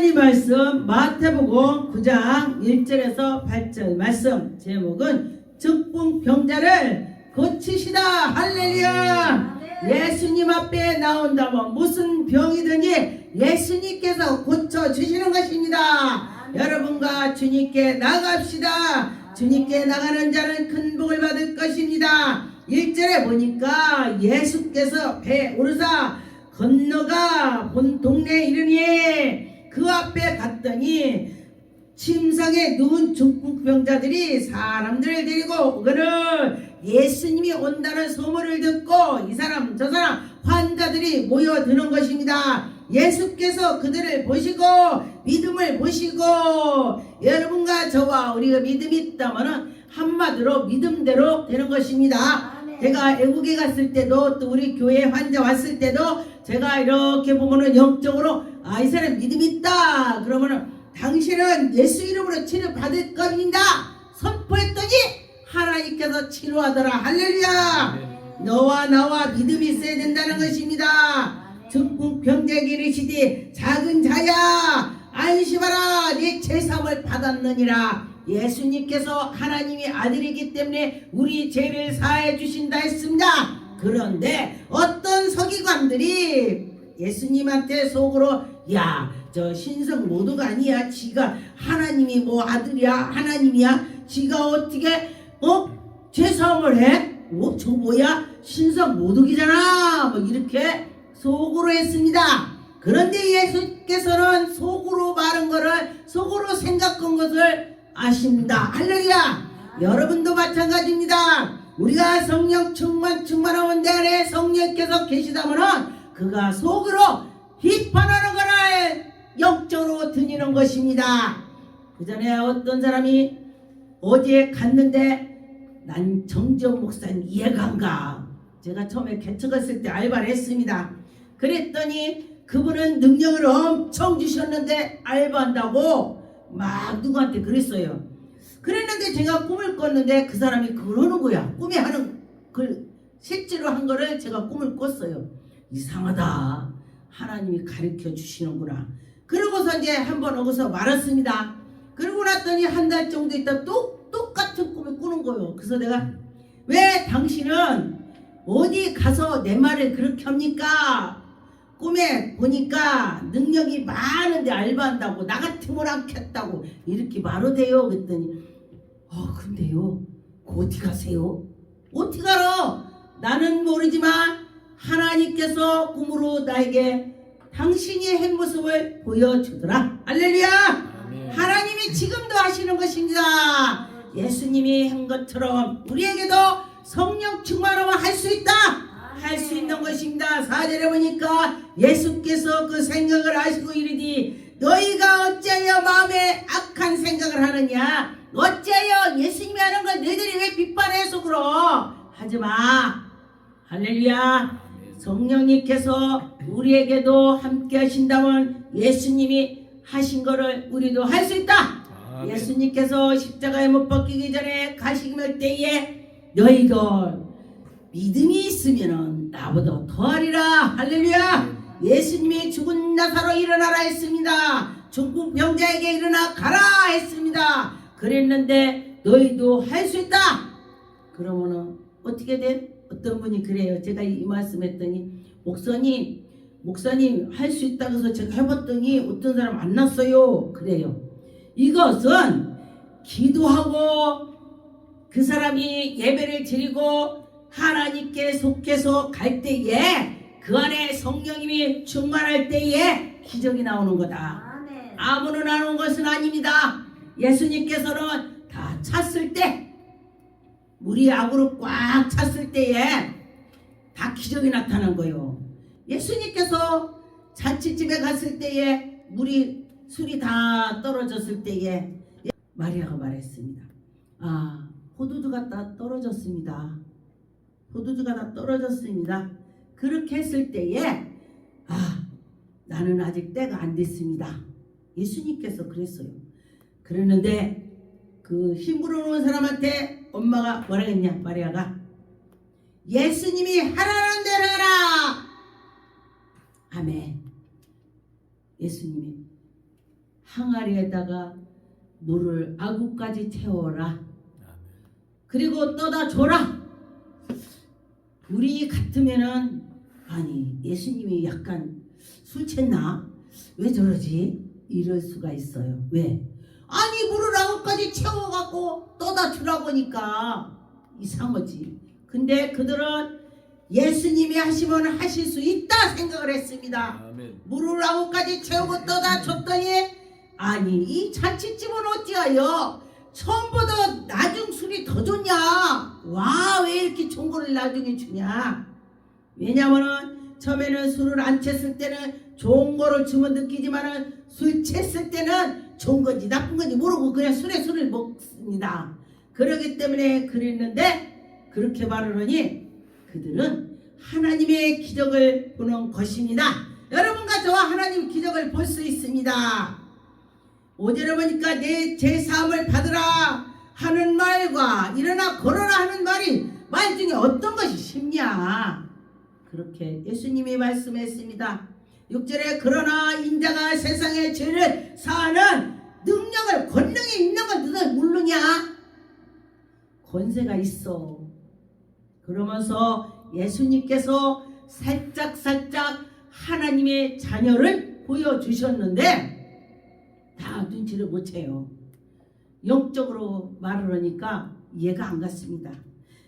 하나님 말씀 마태복음 9장 1절에서 8절 말씀 제목은 적분병자를 고치시다. 할렐루야. 예수님 앞에 나온다면 무슨 병이든지 예수님께서 고쳐주시는 것입니다. 여러분과 주님께 나갑시다. 주님께 나가는 자는 큰 복을 받을 것입니다. 1절에 보니까 예수께서 배에 오르사 건너가 본 동네에 이르니 그 앞에 갔더니 침상에 누운 중풍병자들이 사람들을 데리고 오거늘 예수님이 온다는 소문을 듣고 이 사람 저 사람 환자들이 모여드는 것입니다. 예수께서 그들을 보시고 믿음을 보시고 여러분과 저와 우리가 믿음이 있다면 한마디로 믿음대로 되는 것입니다. 제가 애국에 갔을 때도 또 우리 교회 환자 왔을 때도 제가 이렇게 보면은 영적으로 이 사람 믿음이 있다 그러면은 당신은 예수 이름으로 치료 받을 겁니다 선포했더니 하나님께서 치료하더라. 할렐루야. 너와 나와 믿음이 있어야 된다는 것입니다. 중풍병자에게 이르시되 작은 자야 안심하라 네 제사함을 받았느니라. 예수님께서 하나님의 아들이기 때문에 우리 죄를 사해 주신다 했습니다. 그런데 어떤 서기관들이 예수님한테 속으로 야 저 신성 모독 아니야 지가 하나님이 뭐 아들이야 하나님이야 지가 어떻게 죄사함을 해? 저 뭐야 신성 모독이잖아 뭐 이렇게 속으로 했습니다. 그런데 예수께서는 속으로 말한 거를 속으로 생각한 것을 아십니다. 할렐루야. 여러분도 마찬가지입니다. 우리가 성령 충만하면 내 안에 성령께서 계시다면 그가 속으로 비판하는 거를 영적으로 드리는 것입니다. 그 전에 어떤 사람이 어디에 갔는데 난 정지영 목사님 이해가 안 가. 제가 처음에 개척했을 때 알바를 했습니다. 그랬더니 그분은 능력을 엄청 주셨는데 알바한다고 막 누구한테 그랬어요. 그랬는데 제가 꿈을 꿨는데 그 사람이 그러는 거야. 꿈에 하는 그 실제로 한 거를 제가 꿈을 꿨어요. 이상하다. 하나님이 가르쳐 주시는구나. 그러고서 이제 한번 어디서 말았습니다. 그러고 났더니 한 달 정도 있다 똑같은 꿈을 꾸는 거예요. 그래서 내가 왜 당신은 어디 가서 내 말을 그렇게 합니까? 꿈에 보니까 능력이 많은데 알바한다고 나 같으면 않겠다고 이렇게 말하대요. 그랬더니 근데요 어디 가세요? 어디 가러? 나는 모르지만 하나님께서 꿈으로 나에게 당신이 한 모습을 보여주더라. 할렐루야. 하나님이 지금도 하시는 것입니다. 예수님이 한 것처럼 우리에게도 성령 충만하면 할 수 있다. 할 수 있는 것입니다. 4절에 보니까 예수께서 그 생각을 아시고 이르디 너희가 어찌하여 마음에 악한 생각을 하느냐. 어찌하여 예수님이 하는 걸 너희들이 왜 비판해 속으로 하지마. 할렐루야. 성령님께서 우리에게도 함께 하신다면 예수님이 하신 거를 우리도 할 수 있다. 예수님께서 십자가에 못 박히기 전에 가시길 때에 너희도 믿음이 있으면 나보다 더하리라. 할렐루야. 예수님이 죽은 나사로 일어나라 했습니다. 중풍병자에게 일어나 가라 했습니다. 그랬는데 너희도 할 수 있다. 그러면은 어떻게 돼? 어떤 분이 그래요. 제가 이 말씀 했더니 목사님 할 수 있다 그래서 제가 해봤더니 어떤 사람 안 났어요. 그래요. 이것은 기도하고 그 사람이 예배를 드리고 하나님께 속해서 갈 때에 그 안에 성령님이 충만할 때에 기적이 나오는 거다. 아무나 나오는 것은 아닙니다. 예수님께서는 다 찼을 때 물이 악으로 꽉 찼을 때에 다 기적이 나타난 거예요. 예수님께서 잔치집에 갔을 때에 술이 다 떨어졌을 때에 마리아가 말했습니다. 포도주가 다 떨어졌습니다. 포도주가 다 떨어졌습니다. 그렇게 했을 때에 나는 아직 때가 안 됐습니다. 예수님께서 그랬어요. 그랬는데 그 힘으로 오는 사람한테 엄마가 뭐라 했냐. 마리아가 예수님이 하라는 대로 해라. 아멘. 예수님이 항아리에다가 물을 아구까지 채워라. 그리고 떠다 줘라. 우리 같으면은 아니 예수님이 약간 술 챘나? 왜 저러지? 이럴 수가 있어요. 왜? 아니 물을 아구까지 채워갖고 떠다 주라고 하니까 이상하지. 근데 그들은 예수님이 하시면 하실 수 있다 생각을 했습니다. 아멘. 물을 아구까지 채우고 떠다 줬더니 아니 이 잔치집은 어찌하여 처음보다 나중 술이 더 좋냐? 와, 왜 이렇게 좋은 거를 나중에 주냐? 왜냐면은 처음에는 술을 안 챘을 때는 좋은 거를 주면 느끼지만은 술 챘을 때는 좋은 건지 나쁜 건지 모르고 그냥 술을 먹습니다. 그러기 때문에 그랬는데 그렇게 말하느니 그들은 하나님의 기적을 보는 것입니다. 여러분과 저와 하나님 기적을 볼 수 있습니다. 5절에 보니까 내 제사함을 받으라 하는 말과 일어나 걸어라 하는 말이 말 중에 어떤 것이 쉽냐? 그렇게 예수님이 말씀했습니다. 6절에 그러나 인자가 세상의 죄를 사하는 능력을 권능이 있는 걸 너는 모르냐? 권세가 있어. 그러면서 예수님께서 살짝 하나님의 자녀를 보여주셨는데 다 눈치를 못 채요. 영적으로 말을 하니까 이해가 안 갔습니다.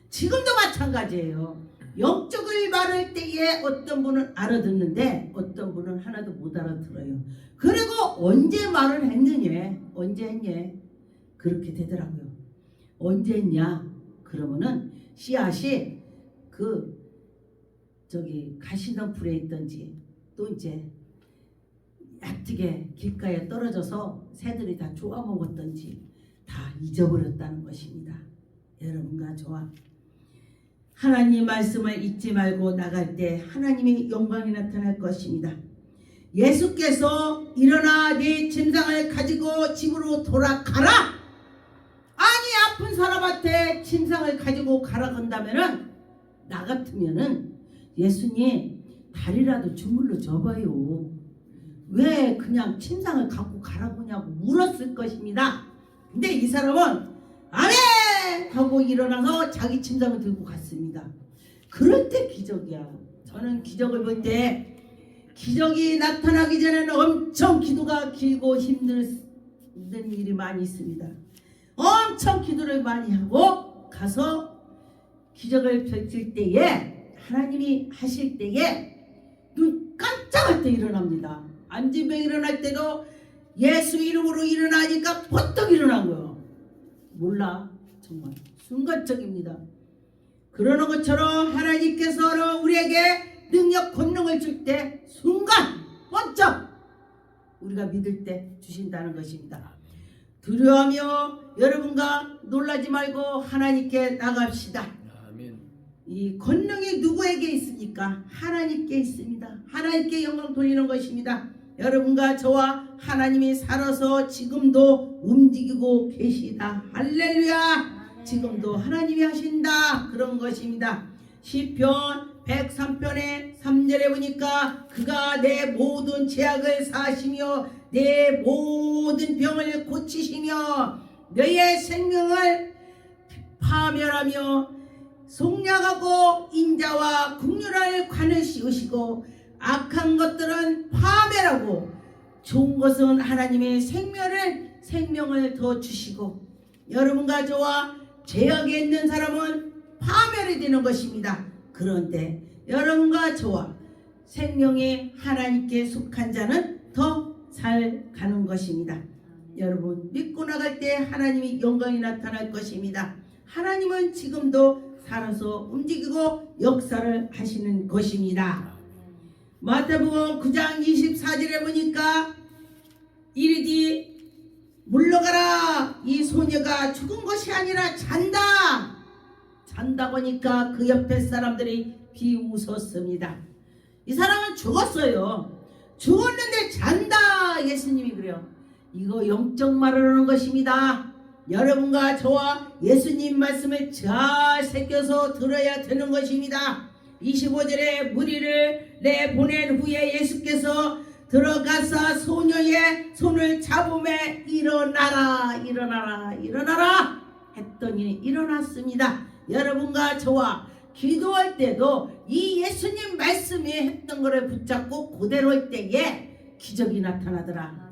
지금도 마찬가지예요. 영적을 말할 때에 어떤 분은 알아듣는데 어떤 분은 하나도 못 알아들어요. 그리고 언제 말을 했느냐? 언제 했냐? 그렇게 되더라고요. 언제 했냐? 그러면은 씨앗이 가시덤불에 있던지 또 이제 얕게 길가에 떨어져서 새들이 다 쪼아 먹었던지 다 잊어버렸다는 것입니다. 여러분과 저와 하나님 말씀을 잊지 말고 나갈 때 하나님의 영광이 나타날 것입니다. 예수께서 일어나 네 침상을 가지고 집으로 돌아가라. 아니 아픈 사람한테 침상을 가지고 가라 건다면은 나 같으면은 예수님 다리라도 주물러 줘봐요. 왜 그냥 침상을 갖고 가라고 하냐고 물었을 것입니다. 근데 이 사람은 아멘 하고 일어나서 자기 침상을 들고 갔습니다. 그럴 때 기적이야. 저는 기적을 볼 때 기적이 나타나기 전에는 엄청 기도가 길고 힘든 일이 많이 있습니다. 엄청 기도를 많이 하고 가서 기적을 펼칠 때에 하나님이 하실 때에 눈 깜짝할 때 일어납니다. 안진병 일어날 때도 예수 이름으로 일어나니까 벌떡 일어난 거예요. 몰라. 정말 순간적입니다. 그러는 것처럼 하나님께서 우리에게 능력 권능을 줄 때 순간 번쩍 우리가 믿을 때 주신다는 것입니다. 두려워하며 여러분과 놀라지 말고 하나님께 나갑시다. 이 권능이 누구에게 있습니까? 하나님께 있습니다. 하나님께 영광 돌리는 것입니다. 여러분과 저와 하나님이 살아서 지금도 움직이고 계시다. 할렐루야. 지금도 하나님이 하신다. 그런 것입니다. 시편 103편의 3절에 보니까 그가 내 모든 죄악을 사하시며 내 모든 병을 고치시며 너의 생명을 파멸하며 속량하고 인자와 국률할 관을 씌우시고 악한 것들은 파멸하고 좋은 것은 하나님의 생명을 더 주시고 여러분과 저와 죄악에 있는 사람은 파멸이 되는 것입니다. 그런데 여러분과 저와 생명이 하나님께 속한 자는 더 잘 가는 것입니다. 여러분 믿고 나갈 때 하나님의 영광이 나타날 것입니다. 하나님은 지금도 살아서 움직이고 역사를 하시는 것입니다. 마태복음 9장 24절에 보니까 이르디 물러가라. 이 소녀가 죽은 것이 아니라 잔다 보니까 그 옆에 사람들이 비웃었습니다. 이 사람은 죽었어요. 죽었는데 잔다. 예수님이 그래요. 이거 영적 말을 하는 것입니다. 여러분과 저와 예수님 말씀을 잘 새겨서 들어야 되는 것입니다. 25절에 무리를 내보낸 후에 예수께서 들어가서 소녀의 손을 잡음에 일어나라 일어나라 일어나라 했더니 일어났습니다. 여러분과 저와 기도할 때도 이 예수님 말씀이 했던 거를 붙잡고 그대로 할 때에 기적이 나타나더라.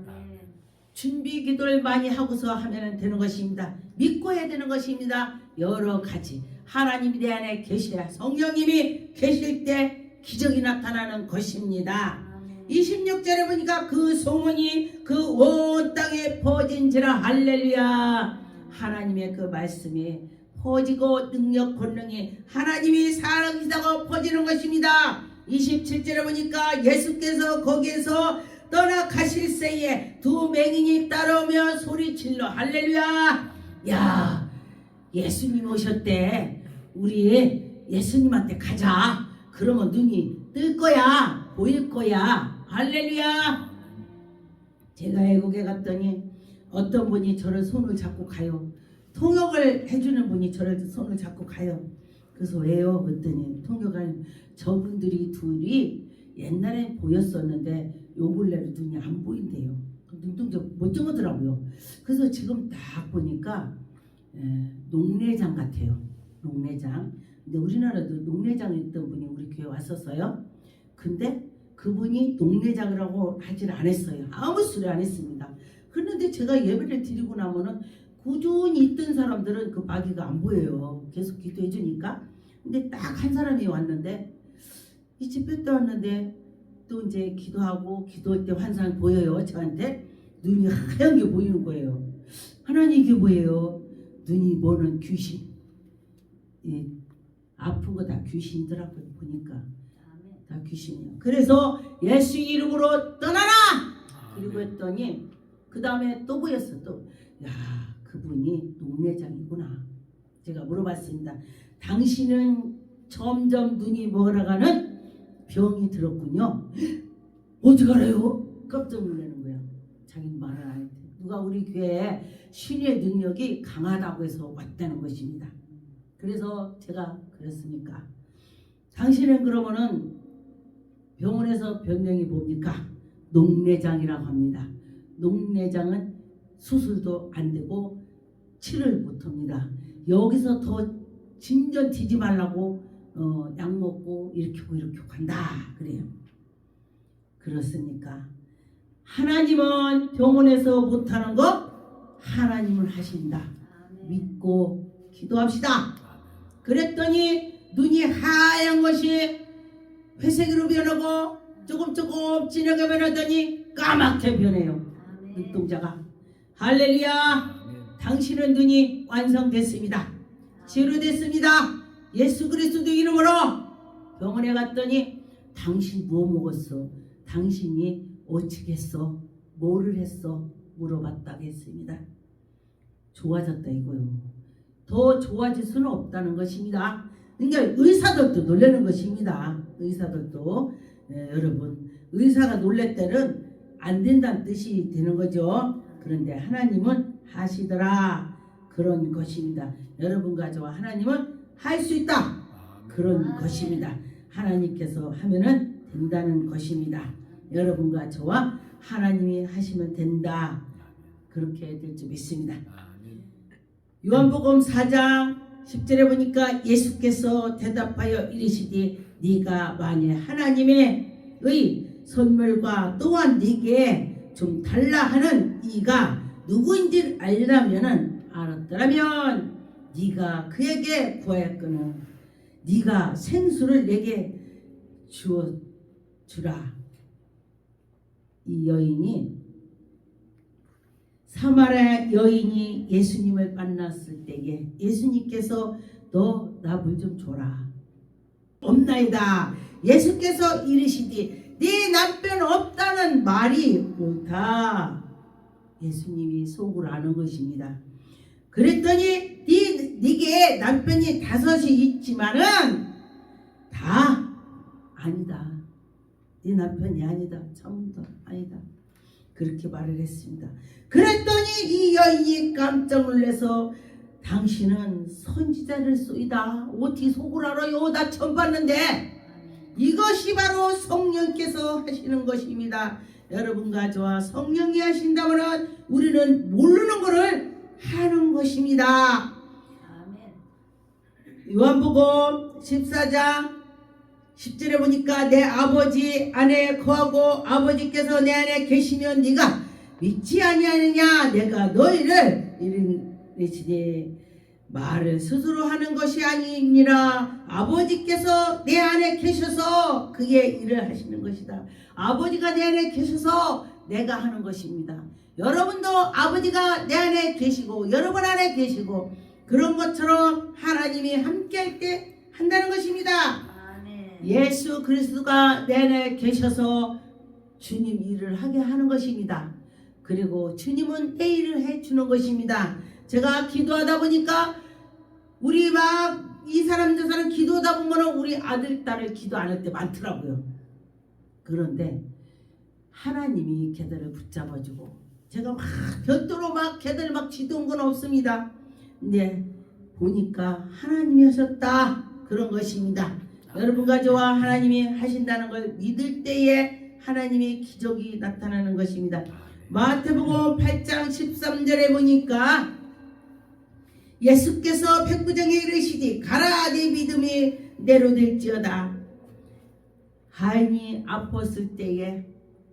준비 기도를 많이 하고서 하면 되는 것입니다. 믿고 해야 되는 것입니다. 여러 가지 하나님이 내 안에 계셔야, 성령님이 계실 때 기적이 나타나는 것입니다. 26절에 보니까 그 소문이 그 온 땅에 퍼진지라. 할렐루야. 하나님의 그 말씀이 퍼지고 능력 권능이 하나님이 살아계시다고 퍼지는 것입니다. 27절에 보니까 예수께서 거기에서 떠나가실 새에 두 맹인이 따라오며 소리질러. 할렐루야. 야, 예수님 오셨대. 우리 예수님한테 가자. 그러면 눈이 뜰 거야. 보일 거야. 할렐루야. 제가 외국에 갔더니 어떤 분이 저를 손을 잡고 가요. 통역을 해주는 분이 저를 손을 잡고 가요. 그래서 왜요? 그랬더니 통역하는 저분들이 둘이 옛날엔 보였었는데 요 근래로 눈이 안 보인대요. 눈동자 못 정하더라고요. 그래서 지금 딱 보니까 농내장 같아요. 농내장. 근데 우리나라도 농내장 있던 분이 우리 교회 왔었어요. 근데 그분이 농내장이라고 하질 않았어요. 아무 소리 안 했습니다. 그런데 제가 예배를 드리고 나면은 꾸준히 있던 사람들은 그 마귀가 안 보여요. 계속 기도해 주니까. 근데 딱 한 사람이 왔는데 이 집회 때 왔는데 또 이제 기도하고 기도할 때 환상 보여요. 저한테 눈이 하얀 게 보이는 거예요. 하나님 이게 뭐예요? 눈이 보는 귀신. 예, 아픈 거 다 귀신이더라고요. 보니까 다 귀신이에요. 그래서 예수 이름으로 떠나라. 그리고 했더니 그 다음에 또 보였어. 또 야, 그분이 농내장이구나. 제가 물어봤습니다. 당신은 점점 눈이 멀어가는 병이 들었군요. 어떻게 알아요? 깜짝 놀라는 거야. 자기는 말을 안 할 때. 누가 우리 교회에 신의 능력이 강하다고 해서 왔다는 것입니다. 그래서 제가 그랬으니까 당신은 그러면은 병원에서 병명이 뭡니까? 농내장이라고 합니다. 농내장은 수술도 안 되고 치료를 못 합니다. 여기서 더 진전 뒤지 말라고 약 먹고 이렇게 하고 이렇게 간다 그래요. 그렇습니까? 하나님은 병원에서 못하는 거 하나님은 하신다. 믿고 기도합시다. 그랬더니 눈이 하얀 것이 회색으로 변하고 조금 진하게 변하더니 까맣게 변해요. 눈동자가. 할렐루야. 당신의 눈이 완성됐습니다. 치료됐습니다. 예수 그리스도 이름으로. 병원에 갔더니 당신 뭐 먹었어? 당신이 어찌겠어? 뭐를 했어? 물어봤다고 했습니다. 좋아졌다 이거요. 더 좋아질 수는 없다는 것입니다. 그러니까 의사들도 놀라는 것입니다. 의사들도 여러분 의사가 놀랄 때는 안 된다는 뜻이 되는 거죠. 그런데 하나님은 하시더라 그런 것입니다. 여러분과 저와 하나님은 할 수 있다 그런 것입니다. 하나님께서 하면은 된다는 것입니다. 여러분과 저와 하나님이 하시면 된다 그렇게 될 줄 믿습니다. 요한복음 4장 10절에 보니까 예수께서 대답하여 이르시되 네가 만일 하나님의 선물과 또한 네게 좀 달라 하는 이가 누구인지 알았더라면 네가 그에게 구하였거늘 네가 생수를 내게 주라. 이 여인이 사마리아 여인이 예수님을 만났을 때에 예수님께서 너 나 물 좀 줘라. 없나이다. 예수께서 이르시되 네 남편 없다는 말이 옳다. 예수님이 속을 아는 것입니다. 그랬더니 네게 남편이 5이 있지만은 다 아니다. 네 남편이 아니다. 전부 아니다. 그렇게 말을 했습니다. 그랬더니 이 여인이 깜짝 놀라서 당신은 선지자를 쏘이다. 어떻게 속을 알아요? 나 처음 봤는데. 이것이 바로 성령께서 하시는 것입니다. 여러분과 저와 성령이 하신다면 우리는 모르는 것을 하는 것입니다. 요한복음 14장 10절에 보니까 내 아버지 안에 거하고 아버지께서 내 안에 계시면 네가 믿지 아니하느냐. 내가 너희를 이르시되 말을 스스로 하는 것이 아니니라. 아버지께서 내 안에 계셔서 그의 일을 하시는 것이다. 아버지가 내 안에 계셔서 내가 하는 것입니다. 여러분도 아버지가 내 안에 계시고 여러분 안에 계시고 그런 것처럼 하나님이 함께 할 때 한다는 것입니다. 예수 그리스도가 내 안에 계셔서 주님 일을 하게 하는 것입니다. 그리고 주님은 내 일을 해주는 것입니다. 제가 기도하다 보니까 우리 막 이 사람 저 사람 기도하다 보면 우리 아들 딸을 기도 안 할 때 많더라고요. 그런데 하나님이 걔들을 붙잡아주고 제가 막 별도로 막 걔들 막 지도한 건 없습니다. 근데 보니까 하나님이 하셨다 그런 것입니다. 여러분과 저와 하나님이 하신다는 걸 믿을 때에 하나님의 기적이 나타나는 것입니다. 마태복음 8장 13절에 보니까 예수께서 백부장에 이르시되 가라 네 믿음이 내로 될지어다. 하인이 아팠을 때에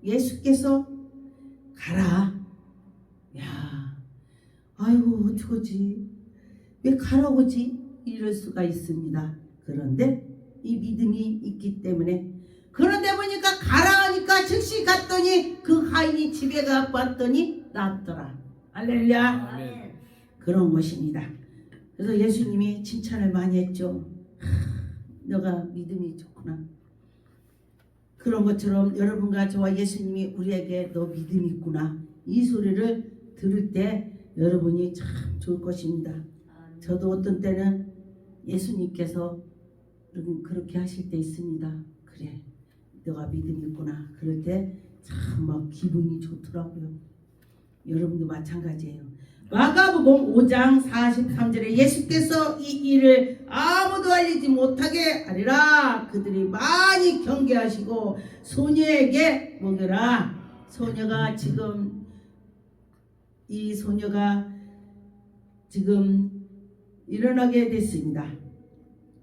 예수께서 가라. 야, 아이고 어떡하지? 왜 가라고지? 이럴 수가 있습니다. 그런데 이 믿음이 있기 때문에 그런데 보니까 가라 하니까 즉시 갔더니 그 하인이 집에 가고 왔더니 낫더라. 할렐루야. 아멘. 그런 것입니다. 그래서 예수님이 칭찬을 많이 했죠. 너가 믿음이 좋구나. 그런 것처럼 여러분과 저와 예수님이 우리에게 너 믿음이 있구나 이 소리를 들을 때 여러분이 참 좋을 것입니다. 저도 어떤 때는 예수님께서 그렇게 하실 때 있습니다. 그래 너가 믿음이 있구나 그럴 때 참 막 기분이 좋더라고요. 여러분도 마찬가지예요. 마가복음 5장 43절에 예수께서 이 일을 아무도 알리지 못하게 하리라. 그들이 많이 경계하시고 소녀에게 먹여라. 소녀가 지금 이 소녀가 지금 일어나게 됐습니다.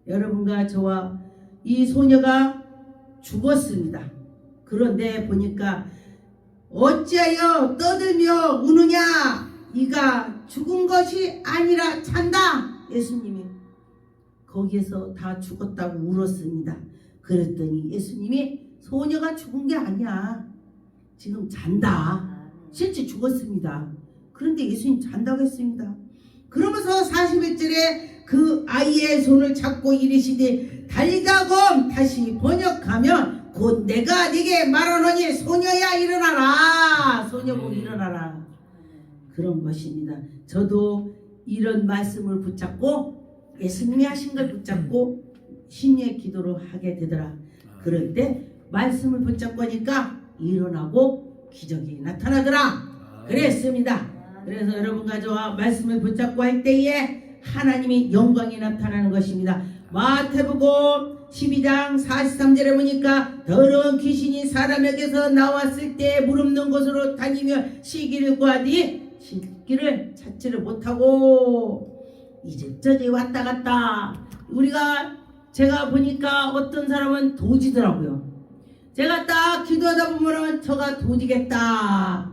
여러분과 저와 이 소녀가 죽었습니다. 그런데 보니까 어찌하여 떠들며 우느냐. 이가 죽은 것이 아니라 산다. 예수님이 거기에서 다 죽었다고 울었습니다. 그랬더니 예수님이 소녀가 죽은 게 아니야. 지금 잔다. 실제 죽었습니다. 그런데 예수님 잔다고 했습니다. 그러면서 41절에 그 아이의 손을 잡고 이르시되 달리다곰 다시 번역하면 곧 내가 네게 말하노니 소녀야 일어나라. 소녀고 일어나라. 그런 것입니다. 저도 이런 말씀을 붙잡고 예수님이 하신 걸 붙잡고 심리의 기도를 하게 되더라. 그럴 때 말씀을 붙잡고 하니까 일어나고 기적이 나타나더라. 그랬습니다. 그래서 여러분과 저와 말씀을 붙잡고 할 때에 하나님이 영광이 나타나는 것입니다. 마태복음 12장 43절에 보니까 더러운 귀신이 사람에게서 나왔을 때 무릎는 곳으로 다니며 시기를 구하니 길을 찾지를 못하고 이제저제 왔다 갔다. 제가 보니까 어떤 사람은 도지더라고요. 제가 딱 기도하다 보면은 저가 도지겠다.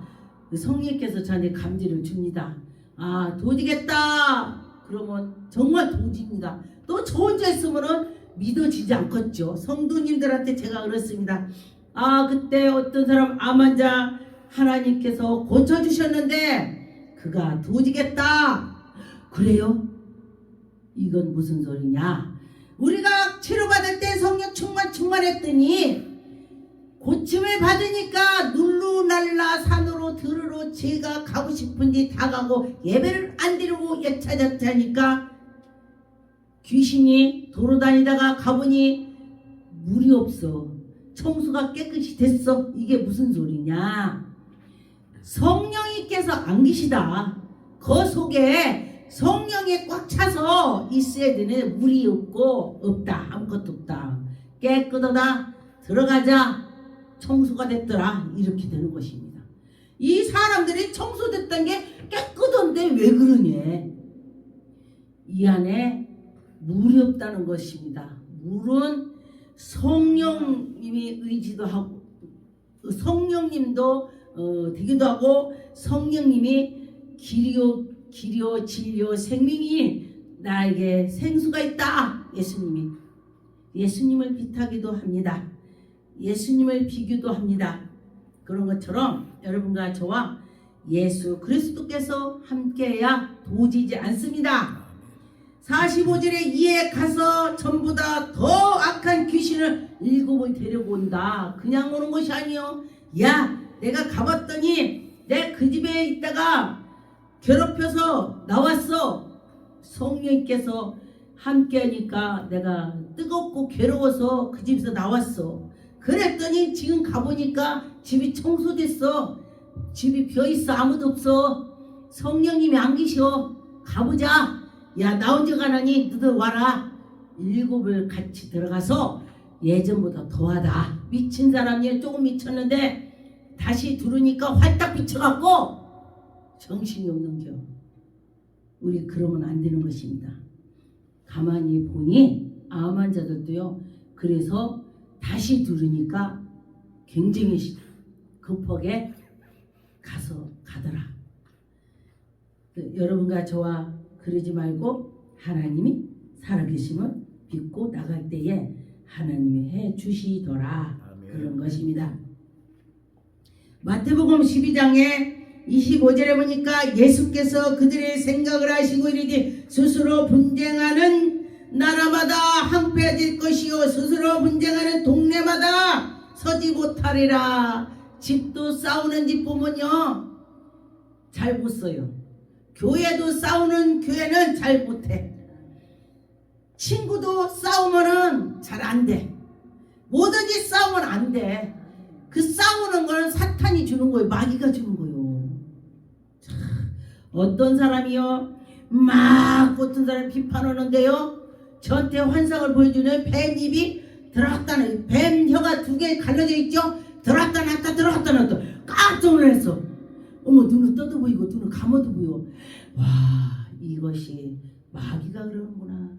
성령께서 저한테 감지를 줍니다. 아 도지겠다. 그러면 정말 도지입니다. 또 저 혼자 있으면은 믿어지지 않겠죠. 성도님들한테 제가 그렇습니다. 아 그때 어떤 사람 암 환자 하나님께서 고쳐주셨는데 그가 도지겠다. 그래요? 이건 무슨 소리냐? 우리가 치료받을 때 성령 충만했더니 고침을 받으니까 눌루날라 산으로 들으러 제가 가고 싶은데 다 가고 예배를 안 드리고 여차저차하니까 귀신이 돌아다니다가 가보니 물이 없어. 청소가 깨끗이 됐어. 이게 무슨 소리냐? 성령님께서 안 계시다. 그 속에 성령이 꽉 차서 있어야 되는 물이 없고 없다. 아무것도 없다. 깨끗하다. 들어가자. 청소가 됐더라. 이렇게 되는 것입니다. 이 사람들이 청소됐던 게 깨끗한데 왜 그러냐? 이 안에 물이 없다는 것입니다. 물은 성령님이 의지도 하고 성령님도 되기도 하고 성령님이 길이요 진리요 생명이 나에게 생수가 있다. 예수님을 빚하기도 합니다. 예수님을 비교도 합니다. 그런 것처럼 여러분과 저와 예수 그리스도께서 함께해야 도지지 않습니다. 45절에 이에 가서 전보다 더 악한 귀신을 7을 데리고 온다. 그냥 오는 것이 아니요. 야, 내가 가봤더니 내 그 집에 있다가 괴롭혀서 나왔어. 성령께서 함께하니까 내가 뜨겁고 괴로워서 그 집에서 나왔어. 그랬더니 지금 가보니까 집이 청소됐어. 집이 비어있어. 아무도 없어. 성령님이 안 계셔. 가보자. 야, 나 혼자 가나니 너도 와라. 7을 같이 들어가서 예전보다 더하다. 미친 사람이 조금 미쳤는데 다시 들으니까 활딱 비쳐갖고 정신이 없는겨. 우리 그러면 안 되는 것입니다. 가만히 보니 암 환자들도요. 그래서 다시 들으니까 굉장히 급하게 가더라. 여러분과 저와 그러지 말고 하나님이 살아계심을 믿고 나갈 때에 하나님이 해주시더라. 그런 것입니다. 마태복음 12장에 25절에 보니까 예수께서 그들의 생각을 하시고 이르되 스스로 분쟁하는 나라마다 항폐해질 것이요 스스로 분쟁하는 동네마다 서지 못하리라. 집도 싸우는 집 보면요 잘 못 써요. 교회도 싸우는 교회는 잘 못해. 친구도 싸우면은 잘 안 돼. 뭐든지 싸우면 안 돼. 그 싸우는 거는 사탄이 주는 거예요. 마귀가 주는 거예요. 어떤 사람이요 막 어떤 사람이 비판하는데요 저한테 환상을 보여주는 뱀 입이 들어갔다 놨다 뱀 혀가 2개 갈라져 있죠. 들어갔다 놨다 들어갔다 놨다 깜짝 놀랐어. 어머 눈을 떠도 보이고 눈을 감아도 보여. 와 이것이 마귀가 그러는구나.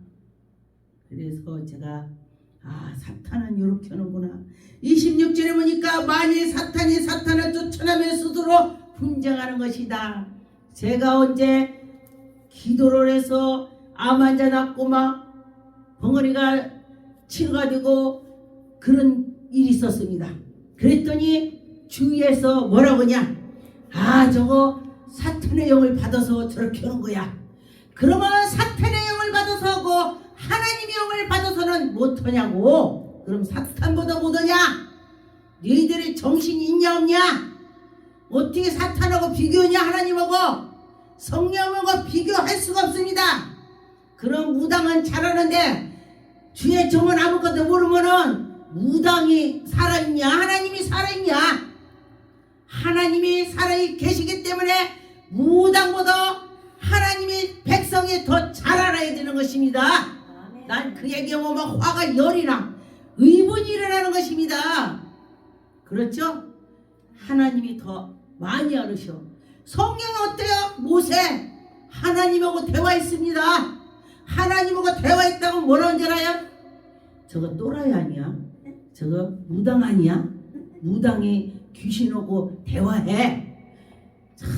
그래서 제가 사탄은 이렇게 하는구나. 26절에 보니까 만일 사탄이 사탄을 쫓아내면 스스로 분쟁하는 것이다. 제가 언제 기도를 해서 암 환자 낫고 막 벙어리가 치러가지고 그런 일이 있었습니다. 그랬더니 주위에서 뭐라고 하냐. 저거 사탄의 영을 받아서 저렇게 하는 거야. 그러면 사탄의 영을 받아서 하고 하나님의 영을 받아서는 못하냐고. 그럼 사탄보다 못하냐? 너희들이 정신이 있냐 없냐? 어떻게 사탄하고 비교하냐? 하나님하고 성령하고 비교할 수가 없습니다. 그럼 무당은 잘하는데 주의 종은 아무것도 모르면은 무당이 살아있냐 하나님이 살아있냐? 하나님이 살아계시기 때문에 무당보다 하나님이 백성이 더 잘 알아야 되는 것입니다. 난 그 얘기하면 막 화가 열이 나. 의분이 일어나는 것입니다. 그렇죠? 하나님이 더 많이 알으셔. 성경은 어때요? 모세 하나님하고 대화했습니다. 하나님하고 대화했다고 뭐라는 줄 알아요? 저거 또라이 아니야? 저거 무당 아니야? 무당이 귀신하고 대화해. 참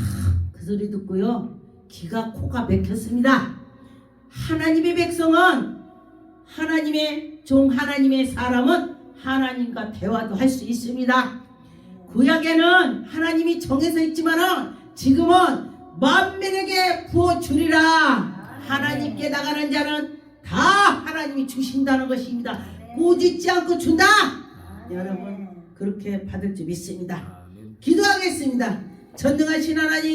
그 소리 듣고요 귀가 코가 막혔습니다. 하나님의 백성은 하나님의 종 하나님의 사람은 하나님과 대화도 할 수 있습니다. 구약에는 하나님이 정해서 있지만은 지금은 만민에게 부어주리라. 하나님께 나가는 자는 다 하나님이 주신다는 것입니다. 꾸짖지 않고 준다. 여러분 그렇게 받을 줄 믿습니다. 기도하겠습니다. 전능하신 하나님